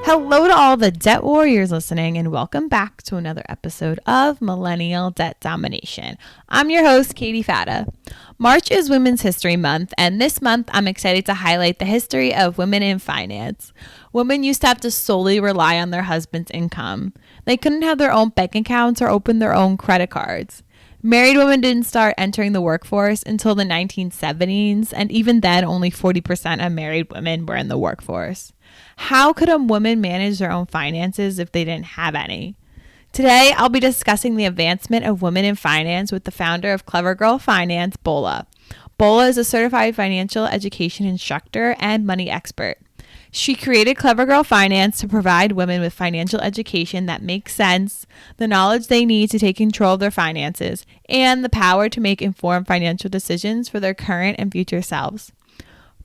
Hello to all the debt warriors listening, and welcome back to another episode of Millennial Debt Domination. I'm your host, Katie Fata. March is Women's History Month, and this month I'm excited to highlight the history of women in finance. Women used to have to solely rely on their husband's income. They couldn't have their own bank accounts or open their own credit cards. Married women didn't start entering the workforce until the 1970s, and even then, only 40% of married women were in the workforce. How could a woman manage their own finances if they didn't have any? Today, I'll be discussing the advancement of women in finance with the founder of Clever Girl Finance, Bola. Bola is a certified financial education instructor and money expert. She created Clever Girl Finance to provide women with financial education that makes sense, the knowledge they need to take control of their finances, and the power to make informed financial decisions for their current and future selves.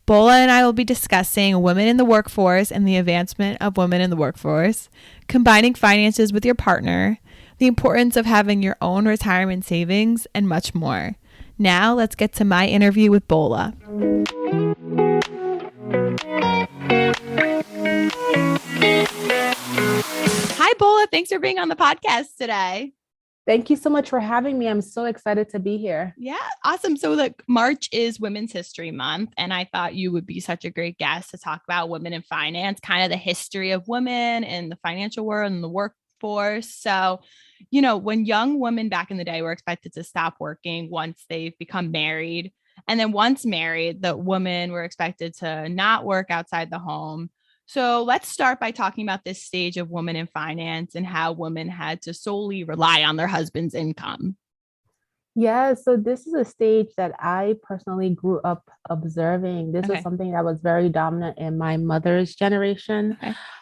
Bola and I will be discussing women in the workforce and the advancement of women in the workforce, combining finances with your partner, the importance of having your own retirement savings, and much more. Now, let's get to my interview with Bola. Hi, Bola. Thanks for being on the podcast today. Thank you so much for having me. I'm so excited to be here. Yeah, awesome. So look, March is Women's History Month, and I thought you would be such a great guest to talk about women in finance, kind of the history of women in the financial world and the workforce. So, when young women back in the day were expected to stop working once they've become married, and then once married, the women were expected to not work outside the home. So let's start by talking about this stage of women in finance and how women had to solely rely on their husband's income. Yeah, so this is a stage that I personally grew up observing. This is something that was very dominant in my mother's generation,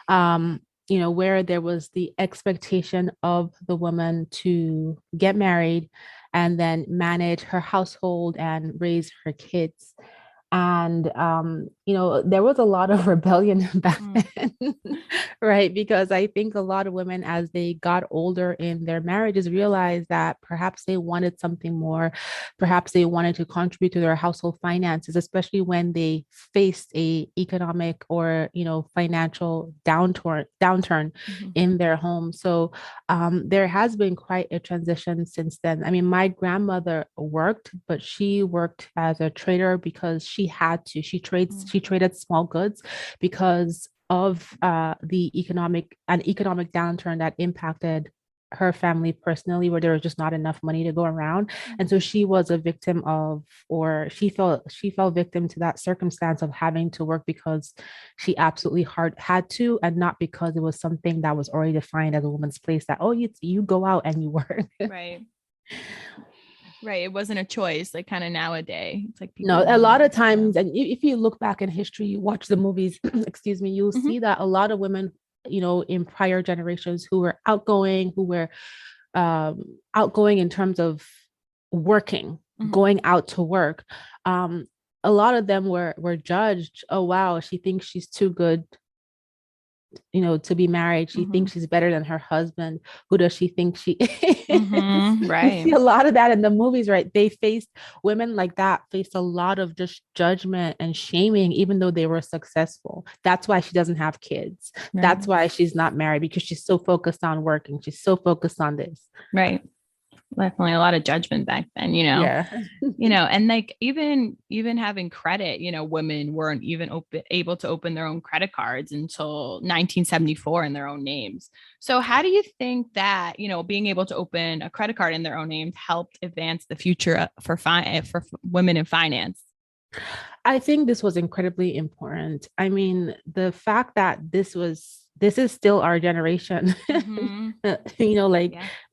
where there was the expectation of the woman to get married and then manage her household and raise her kids. And, there was a lot of rebellion back then, right? Because I think a lot of women, as they got older in their marriages, realized that perhaps they wanted something more. Perhaps they wanted to contribute to their household finances, especially when they faced a economic or, financial downturn in their home. So there has been quite a transition since then. I mean, my grandmother worked, but she worked as a trader because she had to. She traded small goods because of the economic downturn that impacted her family personally, where there was just not enough money to go around. And so she was a victim of, or she fell victim to that circumstance of having to work because she absolutely had to, and not because it was something that was already defined as a woman's place that, you go out and you work. Right. It wasn't a choice, like kind of nowadays. It's like a lot of times, and if you look back in history, you watch the movies, you'll see that a lot of women, in prior generations who were outgoing, in terms of working, going out to work. A lot of them were judged. Oh, wow, she thinks she's too good, to be married. She thinks she's better than her husband. Who does she think she is? Right. You see a lot of that in the movies, right? Women like that faced a lot of just judgment and shaming, even though they were successful. That's why she doesn't have kids. Right. That's why she's not married, because she's so focused on working. She's so focused on this. Right. Definitely a lot of judgment back then, and like even having credit, women weren't even able to open their on credit cards until 1974 in their own names. So how do you think that, being able to open a credit card in their own names helped advance the future for women in finance? I think this was incredibly important. I mean, the fact that this is still our generation,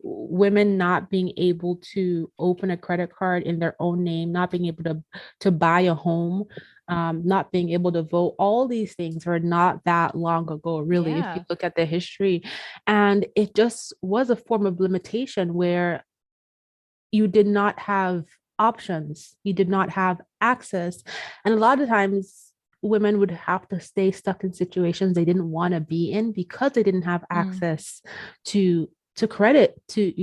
women not being able to open a credit card in their own name, not being able to buy a home, not being able to vote. All these things were not that long ago, really, if you look at the history. And it just was a form of limitation where you did not have options, you did not have access. And a lot of times women would have to stay stuck in situations they didn't want to be in because they didn't have access to credit, to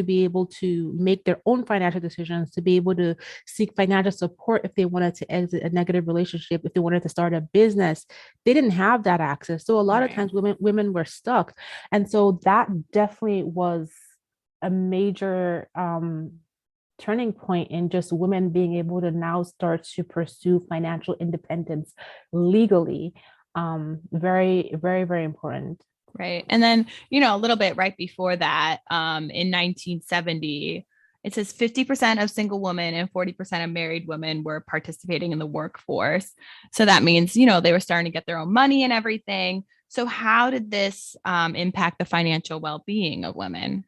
be able to make their own financial decisions, to be able to seek financial support if they wanted to exit a negative relationship, if they wanted to start a business. They didn't have that access. So a lot of times women were stuck. And so that definitely was a major turning point in just women being able to now start to pursue financial independence legally. Very, very, very important. Right. And then, a little bit right before that, in 1970, it says 50% of single women and 40% of married women were participating in the workforce. So that means, they were starting to get their own money and everything. So how did this impact the financial well-being of women?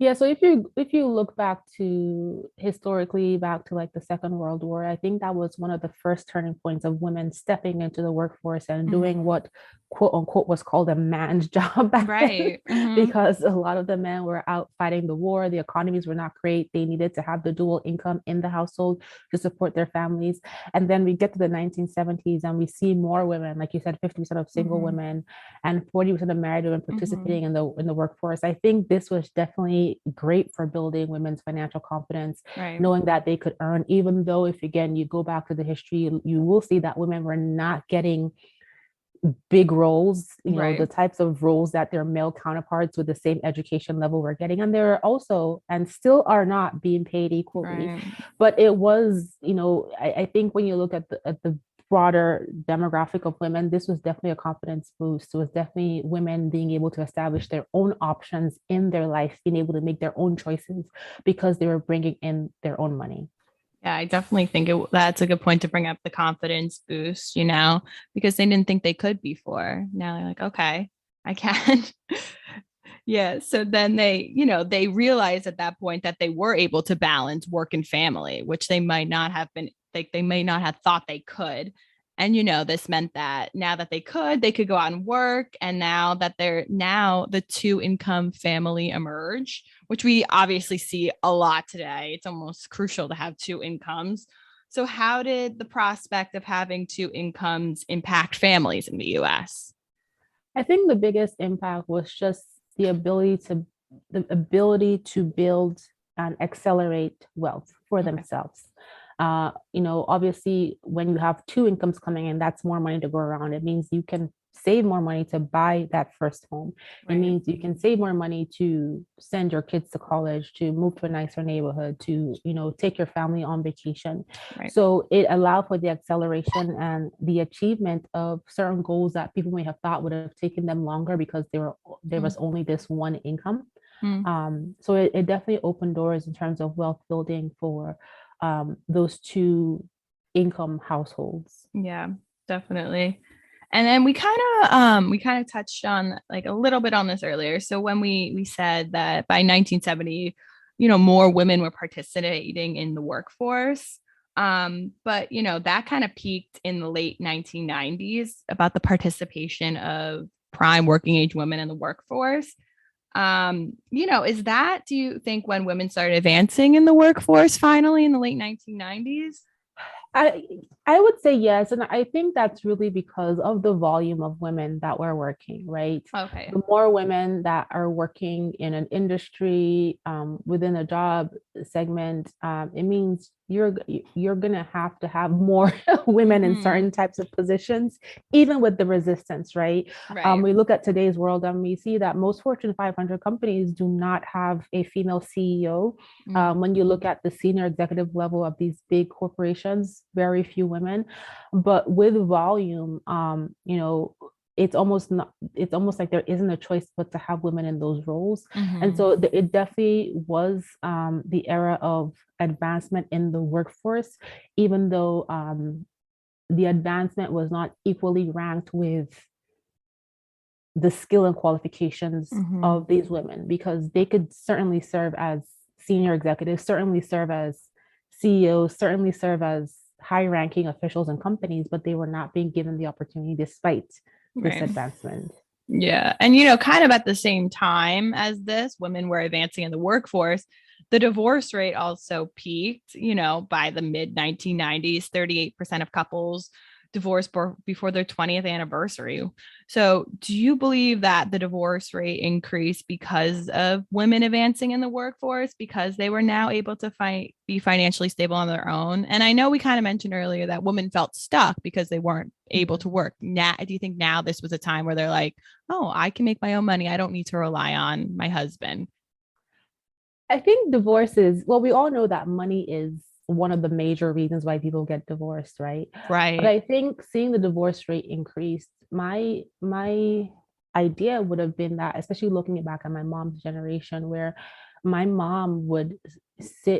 Yeah, so if you look back to historically back to like the Second World War, I think that was one of the first turning points of women stepping into the workforce and doing what quote unquote was called a man's job back then, because a lot of the men were out fighting the war. The economies were not great. They needed to have the dual income in the household to support their families. And then we get to the 1970s and we see more women, like you said, 50% of single women and 40% of married women participating in the workforce. I think this was definitely great for building women's financial confidence, knowing that they could earn, even though if again you go back to the history, you will see that women were not getting big roles, the types of roles that their male counterparts with the same education level were getting. And they're also and still are not being paid equally. But it was, I think when you look at the broader demographic of women, this was definitely a confidence boost. It was definitely women being able to establish their own options in their life, being able to make their own choices because they were bringing in their own money. Yeah, I definitely think that's a good point to bring up, the confidence boost, because they didn't think they could before. Now they're like, okay, I can. Yeah. So then they realized at that point that they were able to balance work and family, which they might not have been, like they may not have thought they could. And this meant that now that they could go out and work. And now that the two income family emerge, which we obviously see a lot today. It's almost crucial to have two incomes. So how did the prospect of having two incomes impact families in the US? I think the biggest impact was just the ability to build and accelerate wealth for themselves. Obviously, when you have two incomes coming in, that's more money to go around. It means you can save more money to buy that first home. It means you can save more money to send your kids to college, to move to a nicer neighborhood, to, take your family on vacation. So it allowed for the acceleration and the achievement of certain goals that people may have thought would have taken them longer because there was only this one income. So it definitely opened doors in terms of wealth building for those two income households. Yeah, definitely. And then we kind of touched on like a little bit on this earlier. So when we said that by 1970, more women were participating in the workforce. But that kind of peaked in the late 1990s about the participation of prime working age women in the workforce. Do you think when women started advancing in the workforce finally in the late 1990s? I I would say yes, and I think that's really because of the volume of women that were working, right? Okay. The more women that are working in an industry within a job segment, it means you're gonna have to have more women in certain types of positions, even with the resistance, right? We look at today's world and we see that most Fortune 500 companies do not have a female CEO. When you look at the senior executive level of these big corporations, very few women. But with volume, it's almost not, it's almost like there isn't a choice but to have women in those roles. And so it definitely was the era of advancement in the workforce, even though the advancement was not equally ranked with the skill and qualifications of these women, because they could certainly serve as senior executives, certainly serve as CEOs, certainly serve as high ranking officials in companies, but they were not being given the opportunity despite this advancement. Yeah. And, kind of at the same time as this, women were advancing in the workforce. The divorce rate also peaked, by the mid 1990s. 38% of couples divorced before their 20th anniversary. So do you believe that the divorce rate increased because of women advancing in the workforce, because they were now able to be financially stable on their own? And I know we kind of mentioned earlier that women felt stuck because they weren't able to work. Now, do you think now this was a time where they're like, oh, I can make my own money, I don't need to rely on my husband? I think divorces, well, we all know that money is one of the major reasons why people get divorced, right? But Right. I think seeing the divorce rate increase, my idea would have been that, especially looking back at my mom's generation, where my mom would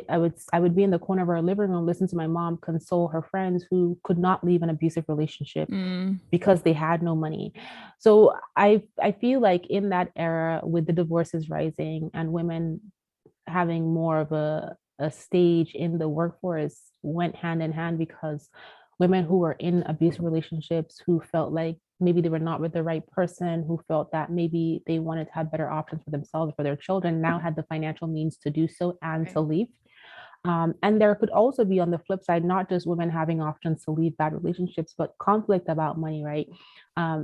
I would be in the corner of our living room, listen to my mom console her friends who could not leave an abusive relationship Mm, because they had no money. So I feel like in that era, with the divorces rising and women having more of a stage in the workforce, went hand in hand, because women who were in abusive relationships, who felt like maybe they were not with the right person, who felt that maybe they wanted to have better options for themselves, for their children, now had the financial means to do so and to right. leave. And there could also be, on the flip side, not just women having options to leave bad relationships, but conflict about money, right?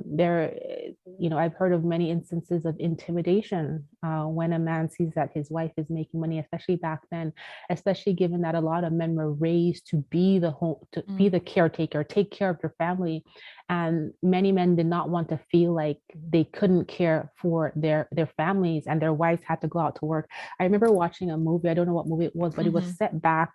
There, I've heard of many instances of intimidation when a man sees that his wife is making money, especially back then, especially given that a lot of men were raised to be the home, to be the caretaker, take care of their family. And many men did not want to feel like they couldn't care for their families, and their wives had to go out to work. I remember watching a movie. I don't know what movie it was, but it was set back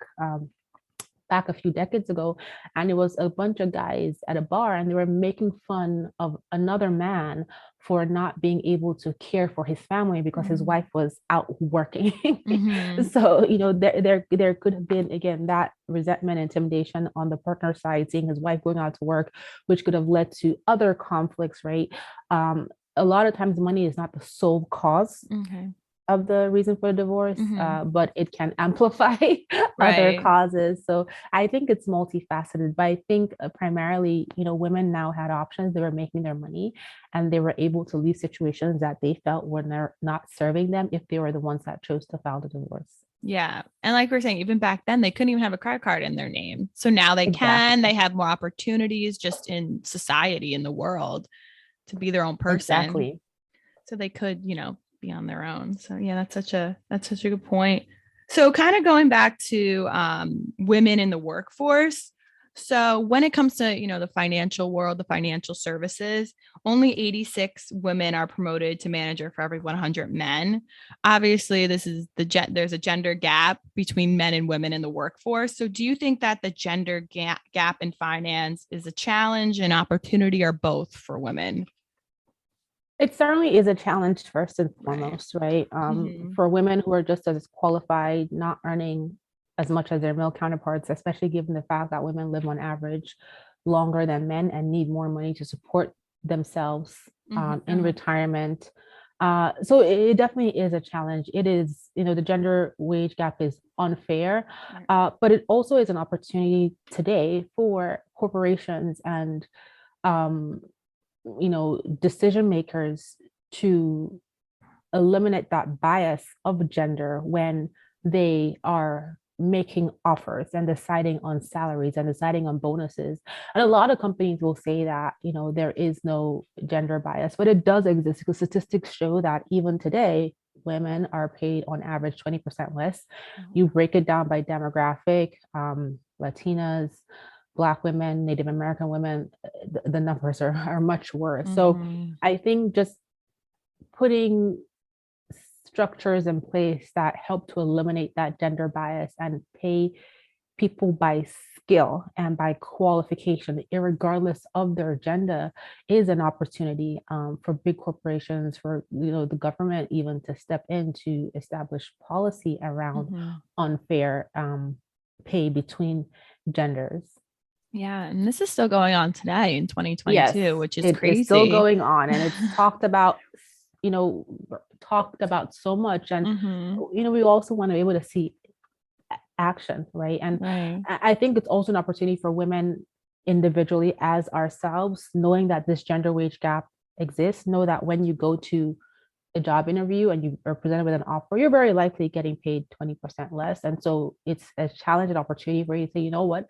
a few decades ago, and it was a bunch of guys at a bar, and they were making fun of another man for not being able to care for his family because his wife was out working. Mm-hmm. So there could have been, again, that resentment, intimidation on the partner side, seeing his wife going out to work, which could have led to other conflicts, right? A lot of times money is not the sole cause Okay. of the reason for divorce, Mm-hmm. but it can amplify other Right. causes. So I think it's multifaceted, but I think primarily, women now had options. They were making their money, and they were able to leave situations that they felt were not serving them if they were the ones that chose to file the divorce. Yeah. And like we are saying, even back then, they couldn't even have a credit card in their name. So now they can, Exactly. they have more opportunities just in society, in the world, to be their own person. Exactly. So they could, be on their own. So yeah, that's such a good point. So kind of going back to women in the workforce. So when it comes to, the financial world, the financial services, only 86 women are promoted to manager for every 100 men. Obviously, there's a gender gap between men and women in the workforce. So do you think that the gender gap in finance is a challenge, an opportunity, or both for women? It certainly is a challenge, first and Right. foremost, right? Mm-hmm. For women who are just as qualified, not earning as much as their male counterparts, especially given the fact that women live on average longer than men and need more money to support themselves in Uh-huh. retirement. So it definitely is a challenge. It is, the gender wage gap is unfair, Right. but it also is an opportunity today for corporations and um, decision makers to eliminate that bias of gender when they are making offers and deciding on salaries and deciding on bonuses. And a lot of companies will say that, there is no gender bias, but it does exist, because statistics show that even today, women are paid on average 20% less. You break it down by demographic, Latinas, Black women, Native American women, the numbers are much worse. So Mm-hmm. I think just putting structures in place that help to eliminate that gender bias and pay people by skill and by qualification, regardless of their agenda, is an opportunity for big corporations, for the government, even to step in to establish policy around Mm-hmm. unfair pay between genders. Yeah, and this is still going on today in Yes, 2022, which is it is still crazy. going on, and it's you know, talked about so much. And, Mm-hmm. we also want to be able to see action, right? And Right. I think it's also an opportunity for women individually, as ourselves, knowing that this gender wage gap exists, know that when you go to a job interview and you are presented with an offer, you're very likely getting paid 20% less. And so it's a challenge and opportunity where you say, you know what,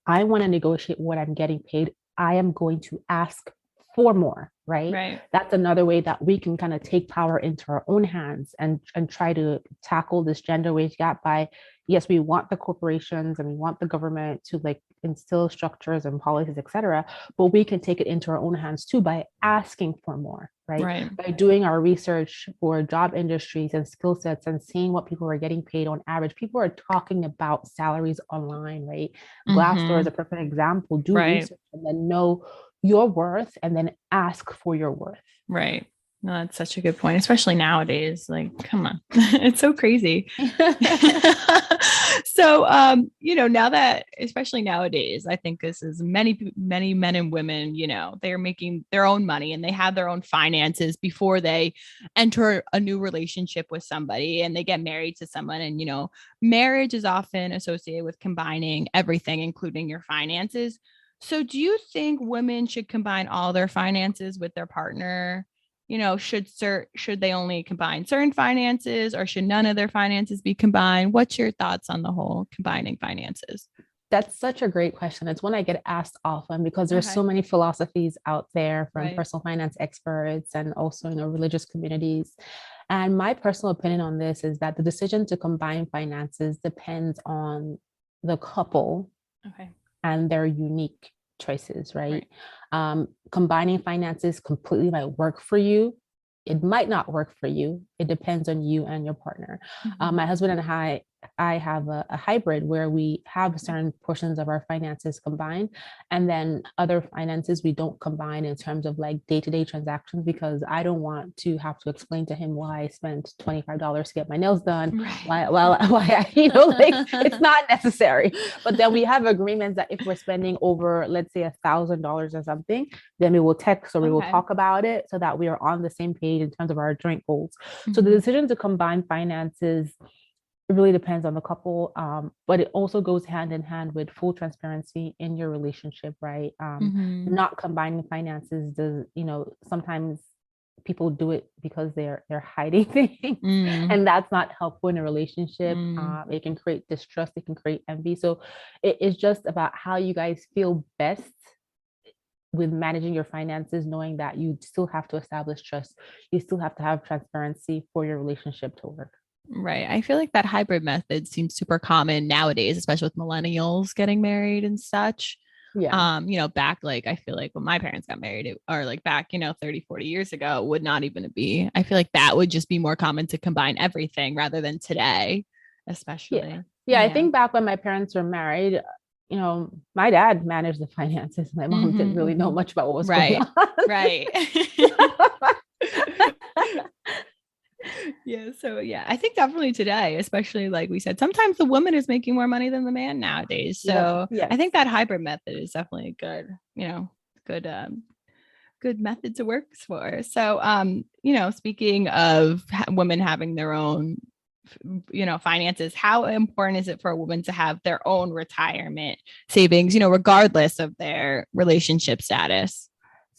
I want to negotiate what I'm getting paid I am going to ask for more, right? Right. That's another way that we can kind of take power into our own hands and try to tackle this gender wage gap by, yes, we want the corporations and we want the government to like instill structures and policies, etc., but we can take it into our own hands too by asking for more, right? Right. By doing our research for job industries and skill sets and seeing what people are getting paid on average. People are talking about salaries online, right? Glassdoor is a perfect example. Do Right. research and then know your worth and then ask for your worth. Right. No, that's such a good point, especially nowadays. Like, come on, it's so crazy. So, now that, especially nowadays, I think this is many, many men and women, they're making their own money and they have their own finances before they enter a new relationship with somebody and they get married to someone. And, marriage is often associated with combining everything, including your finances. So do you think women should combine all their finances with their partner? Should they only combine certain finances or should none of their finances be combined? What's your thoughts on the whole combining finances? That's such a great question. It's one I get asked often because there's so many philosophies out there from personal finance experts and also, religious communities. And my personal opinion on this is that the decision to combine finances depends on the couple and their unique choices, right? Combining finances completely might work for you. It might not work for you. It depends on you and your partner. My husband and I have a hybrid where we have certain portions of our finances combined, and then other finances we don't combine in terms of like day-to-day transactions, because I don't want to have to explain to him why I spent $25 to get my nails done. Why I, like it's not necessary. But then we have agreements that if we're spending over, let's say $1,000 or something, then we will text or we will talk about it so that we are on the same page in terms of our joint goals. So the decision to combine finances, it really depends on the couple, but it also goes hand in hand with full transparency in your relationship, right? Not combining finances does, sometimes people do it because they're hiding things, and that's not helpful in a relationship. It can create distrust, it can create envy. So it is just about how you guys feel best with managing your finances, knowing that you still have to establish trust, you still have to have transparency for your relationship to work. Right. I feel like that hybrid method seems super common nowadays, especially with millennials getting married and such. Yeah. Back, like, I feel like when my parents got married, or like back, 30, 40 years ago, it would not even be. I feel like that would just be more common to combine everything rather than today, especially. Yeah. I think back when my parents were married, my dad managed the finances. My mom didn't really know much about what was going on. Right. Yeah. So yeah, I think definitely today, especially like we said, sometimes the woman is making more money than the man nowadays. So I think that hybrid method is definitely a good method to work for. So speaking of women having their own finances, how important is it for a woman to have their own retirement savings, regardless of their relationship status?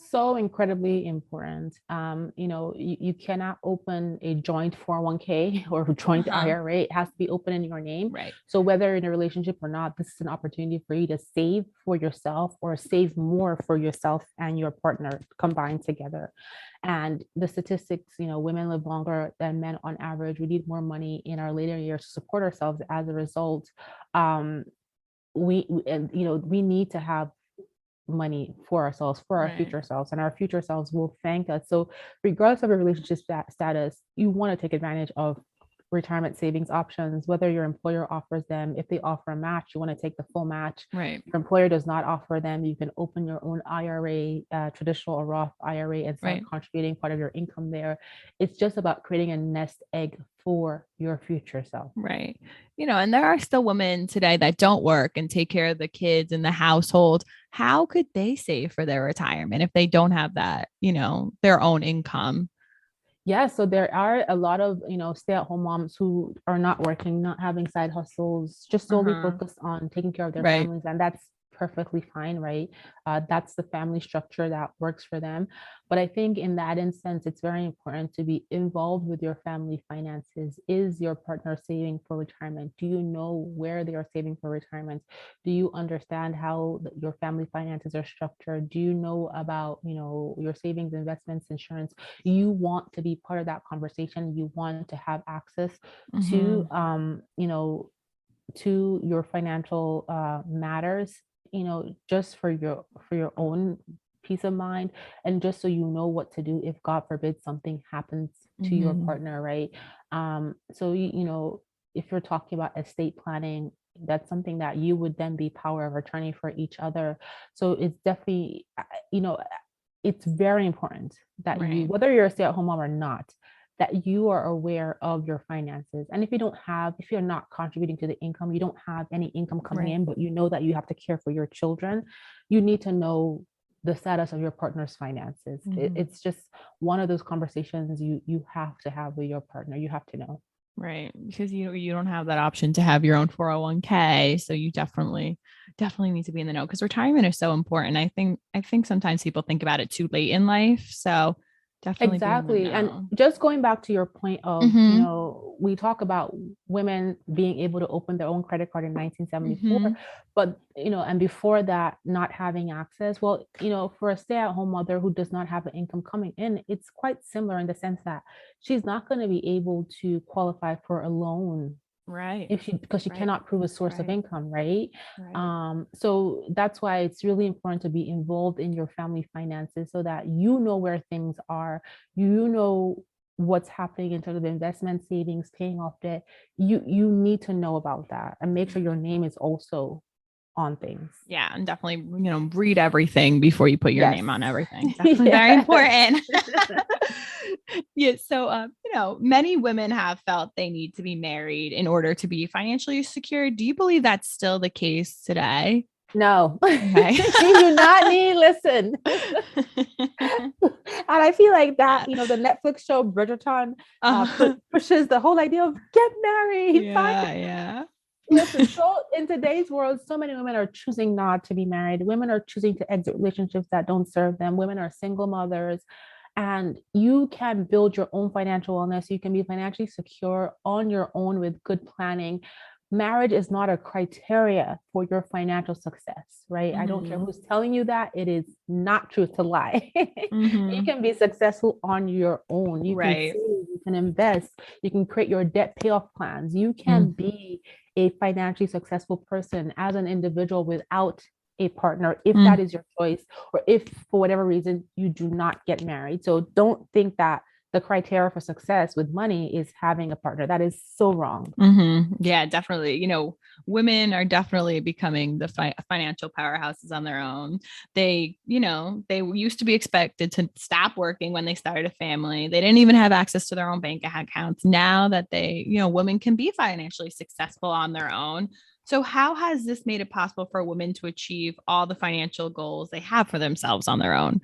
So incredibly important. You cannot open a joint 401k or a joint IRA. It has to be open in your name. Right. So whether in a relationship or not, this is an opportunity for you to save for yourself or save more for yourself and your partner combined together. And the statistics, women live longer than men on average. We need more money in our later years to support ourselves. As a result, we need to have money for ourselves, for our future selves, and our future selves will thank us. So regardless of your relationship status, you want to take advantage of retirement savings options, whether your employer offers them. If they offer a match, you want to take the full match. Right. If your employer does not offer them, you can open your own IRA, traditional or Roth IRA, and start contributing part of your income there. It's just about creating a nest egg for your future self. Right. And there are still women today that don't work and take care of the kids in the household. How could they save for their retirement if they don't have that, their own income? Yeah, so there are a lot of, stay-at-home moms who are not working, not having side hustles, just solely focused on taking care of their families. And that's perfectly fine, right? That's the family structure that works for them. But I think in that instance, it's very important to be involved with your family finances. Is your partner saving for retirement? Do you know where they are saving for retirement? Do you understand how your family finances are structured? Do you know about, your savings, investments, insurance? You want to be part of that conversation. You want to have access to, to your financial matters, just for your own peace of mind, and just so you know what to do if God forbid something happens to your partner, right? So if you're talking about estate planning, that's something that you would then be power of attorney for each other. So it's definitely, it's very important that you, whether you're a stay-at-home mom or not, that you are aware of your finances. And if you're not contributing to the income, you don't have any income coming in, but you know that you have to care for your children, you need to know the status of your partner's finances. It's just one of those conversations you have to have with your partner. You have to know. Right. Because you don't have that option to have your own 401k. So you definitely need to be in the know, because retirement is so important. I think sometimes people think about it too late in life. So definitely be in the Exactly. And know. just going back to your point of, we talk about women being able to open their own credit card in 1974, but, and before that, not having access. Well, for a stay-at-home mother who does not have an income coming in, it's quite similar in the sense that she's not going to be able to qualify for a loan. Right. Because she cannot prove a source of income, right? Right. So that's why it's really important to be involved in your family finances so that you know where things are, you know what's happening in terms of investment, savings, paying off debt. You need to know about that and make sure your name is also on things. Yeah, and definitely, read everything before you put your Yes. name on everything. Definitely very important. Yeah. So, many women have felt they need to be married in order to be financially secure. Do you believe that's still the case today? No. Okay. You do not need listen. And I feel like that, the Netflix show Bridgerton pushes the whole idea of get married. Yeah. Listen, so in today's world, so many women are choosing not to be married. Women are choosing to exit relationships that don't serve them. Women are single mothers. And you can build your own financial wellness. You can be financially secure on your own with good planning. Marriage is not a criteria for your financial success, right? I don't care who's telling you that. It is not truth to lie. You can be successful on your own. You can save, you can invest, you can create your debt payoff plans. You can be a financially successful person as an individual without a partner, if that is your choice, or if for whatever reason you do not get married. So don't think that the criteria for success with money is having a partner. That is so wrong. Yeah, definitely. Women are definitely becoming the financial powerhouses on their own. They used to be expected to stop working when they started a family. They didn't even have access to their own bank accounts. Now that women can be financially successful on their own. So how has this made it possible for women to achieve all the financial goals they have for themselves on their own?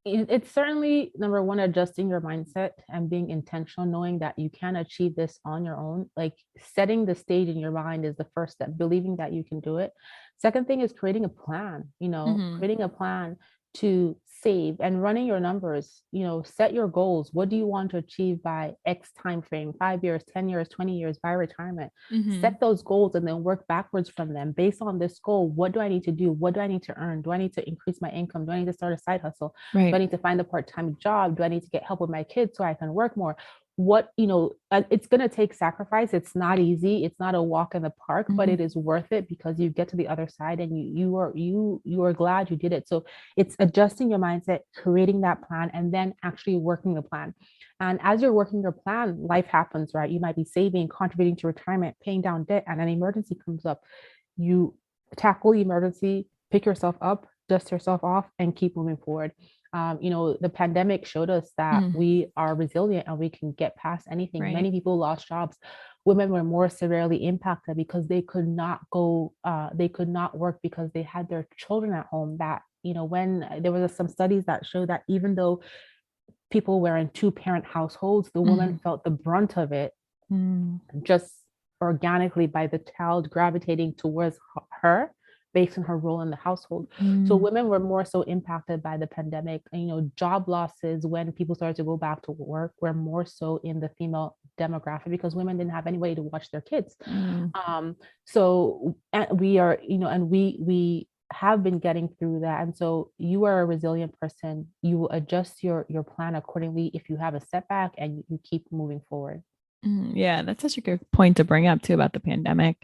It's certainly number one, adjusting your mindset and being intentional, knowing that you can achieve this on your own. Like setting the stage in your mind is the first step, believing that you can do it. Second thing is creating a plan, creating a plan to save and running your numbers, set your goals. What do you want to achieve by X time frame, 5 years, 10 years, 20 years by retirement? Set those goals and then work backwards from them. Based on this goal, what do I need to do? What do I need to earn? Do I need to increase my income? Do I need to start a side hustle? Do I need to find a part-time job? Do I need to get help with my kids so I can work more? It's going to take sacrifice. It's not easy. It's not a walk in the park, but it is worth it because you get to the other side and you are glad you did it. So it's adjusting your mindset, creating that plan, and then actually working the plan. And as you're working your plan, life happens, right? You might be saving, contributing to retirement, paying down debt, and an emergency comes up. You tackle the emergency, pick yourself up, dust yourself off, and keep moving forward. The pandemic showed us that we are resilient and we can get past anything. Many people lost jobs. Women were more severely impacted because they could not work because they had their children at home. That, when there was some studies that show that even though people were in two-parent households, the woman felt the brunt of it just organically by the child gravitating towards her based on her role in the household. So women were more so impacted by the pandemic. And, job losses when people started to go back to work were more so in the female demographic because women didn't have anybody to watch their kids. So and we are, and we have been getting through that. And so you are a resilient person. You will adjust your plan accordingly if you have a setback, and you keep moving forward. Yeah, that's such a good point to bring up too about the pandemic.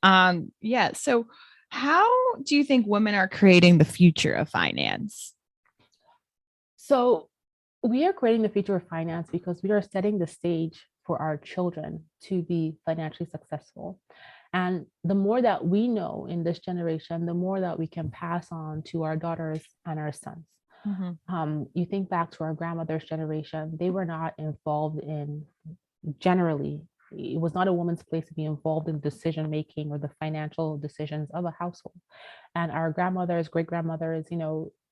Yeah. So how do you think women are creating the future of finance? So we are creating the future of finance because we are setting the stage for our children to be financially successful. And the more that we know in this generation, the more that we can pass on to our daughters and our sons. You think back to our grandmother's generation, they were not involved in, generally, it was not a woman's place to be involved in decision making or the financial decisions of a household. And our grandmothers, great grandmothers,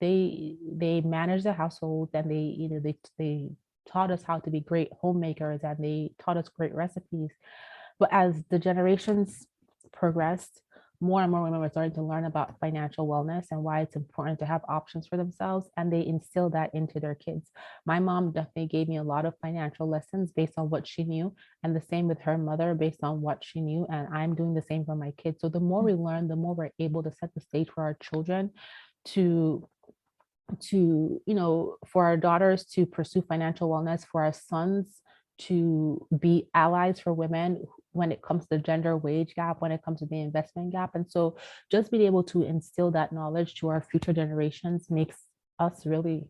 they managed the household, and they taught us how to be great homemakers, and they taught us great recipes. But as the generations progressed, more and more women were starting to learn about financial wellness and why it's important to have options for themselves, and they instill that into their kids. My mom definitely gave me a lot of financial lessons based on what she knew, and the same with her mother based on what she knew, and I'm doing the same for my kids. So the more we learn, the more we're able to set the stage for our children to for our daughters to pursue financial wellness, for our sons to be allies for women when it comes to the gender wage gap, when it comes to the investment gap. And so just being able to instill that knowledge to our future generations gives us really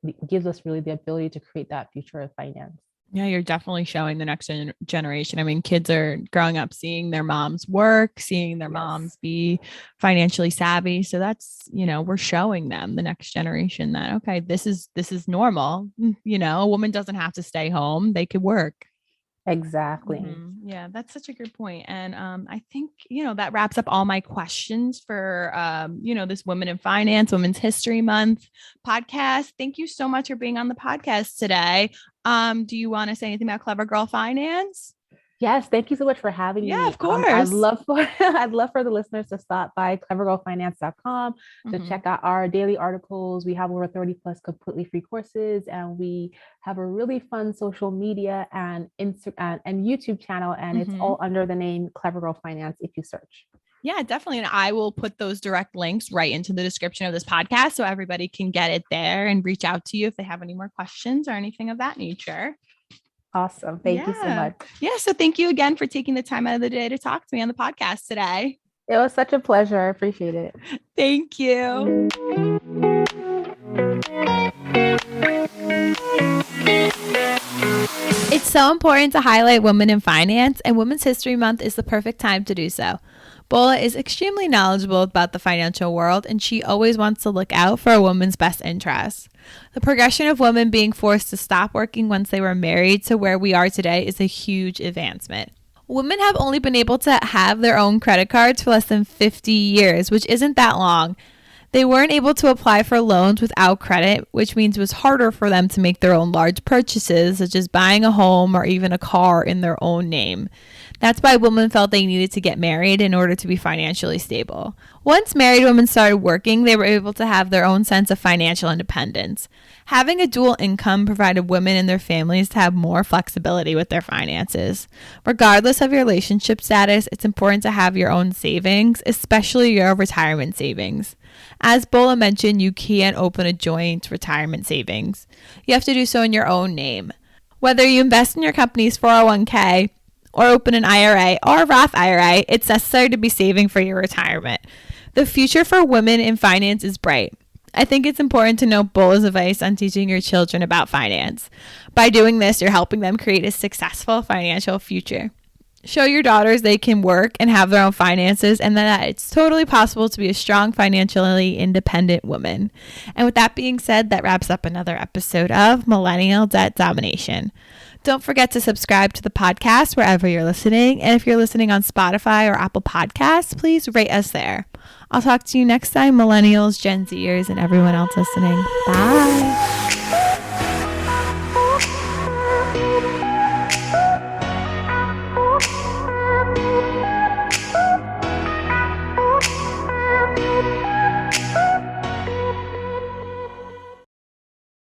the ability to create that future of finance. Yeah, you're definitely showing the next generation. I mean, kids are growing up seeing their moms work, seeing their moms be financially savvy. So that's, we're showing them, the next generation, that, okay, this is normal. A woman doesn't have to stay home. They could work. Exactly. Yeah, that's such a good point. And I think, that wraps up all my questions for, this Women in Finance, Women's History Month podcast. Thank you so much for being on the podcast today. Do you want to say anything about Clever Girl Finance? Yes, thank you so much for having me. Yeah, of course. I'd love for the listeners to stop by clevergirlfinance.com to check out our daily articles. We have over 30 plus completely free courses, and we have a really fun social media and Instagram and YouTube channel, and it's all under the name Clever Girl Finance if you search. Yeah, definitely. And I will put those direct links right into the description of this podcast so everybody can get it there and reach out to you if they have any more questions or anything of that nature. Awesome. Thank you so much. Yeah. So thank you again for taking the time out of the day to talk to me on the podcast today. It was such a pleasure. I appreciate it. Thank you. It's so important to highlight women in finance, and Women's History Month is the perfect time to do so. Bola is extremely knowledgeable about the financial world, and she always wants to look out for a woman's best interests. The progression of women being forced to stop working once they were married to where we are today is a huge advancement. Women have only been able to have their own credit cards for less than 50 years, which isn't that long. They weren't able to apply for loans without credit, which means it was harder for them to make their own large purchases, such as buying a home or even a car in their own name. That's why women felt they needed to get married in order to be financially stable. Once married women started working, they were able to have their own sense of financial independence. Having a dual income provided women and their families to have more flexibility with their finances. Regardless of your relationship status, it's important to have your own savings, especially your retirement savings. As Bola mentioned, you can't open a joint retirement savings. You have to do so in your own name. Whether you invest in your company's 401k, or open an IRA or a Roth IRA, it's necessary to be saving for your retirement. The future for women in finance is bright. I think it's important to note Bola's advice on teaching your children about finance. By doing this, you're helping them create a successful financial future. Show your daughters they can work and have their own finances, and that it's totally possible to be a strong, financially independent woman. And with that being said, that wraps up another episode of Millennial Debt Domination. Don't forget to subscribe to the podcast wherever you're listening. And if you're listening on Spotify or Apple Podcasts, please rate us there. I'll talk to you next time, millennials, Gen Zers, and everyone else listening. Bye.